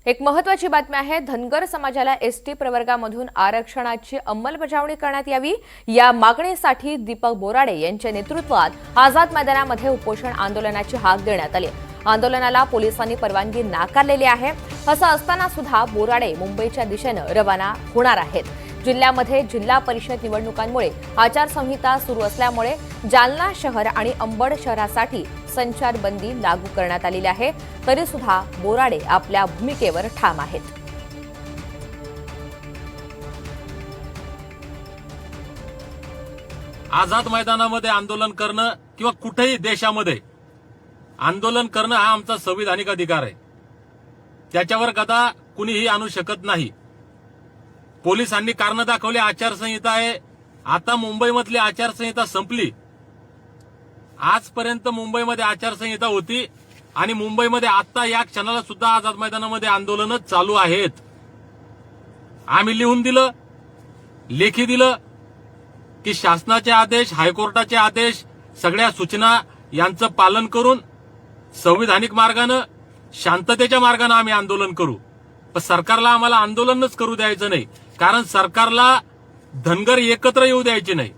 एक महत्त्वाची बातमी आहे। धनगर समाजाला एसटी प्रवर्गामधून आरक्षणाची अंमलबजावणी करण्यात यावी या मागणीसाठी दीपक बोराडे यांच्या नेतृत्वात आझाद मैदानामध्ये उपोषण आंदोलनाची हाक देण्यात आली। आंदोलनाला पोलिसांनी परवानगी नाकारलेली आहे। असं असताना सुद्धा बोराडे मुंबईच्या दिशेने रवाना होणार आहेत। जिल्ह्यामध्ये जिल्हा परिषद निवडणुकांमुळे आचारसंहिता सुरू असल्यामुळे जालना शहर आणि अंबड शहरासाठी संचारबंदी लागू करण्यात आलेली आहे। तरी सुद्धा बोराडे आपल्या भूमिकेवर ठाम आहेत। आझाद मैदानामध्ये आंदोलन करणं किंवा कुठेही देशामध्ये आंदोलन करणं हा आमचा संविधानिक अधिकार आहे। त्याच्यावर गदा कुणीही आणू शकत नाही। पोलिसांनी कारण दाखवली, आचारसंहिता आहे। आता मुंबईमधली आचारसंहिता संपली। आजपर्यंत मुंबईमध्ये आचारसंहिता होती आणि मुंबईमध्ये आता या क्षणाला सुद्धा आझाद मैदानामध्ये आंदोलन चालू आहेत। आम्ही लिहून दिलं, लेखी दिलं की शासनाचे आदेश, हायकोर्टाचे आदेश, सगळ्या सूचना यांचं पालन करून संविधानिक मार्गाने शांततेच्या मार्गाने आम्ही आंदोलन करू। पण सरकारला आम्हाला आंदोलनच करू द्यायचं नाही, कारण सरकारला धनगर एकत्र येऊ द्यायचे नाही।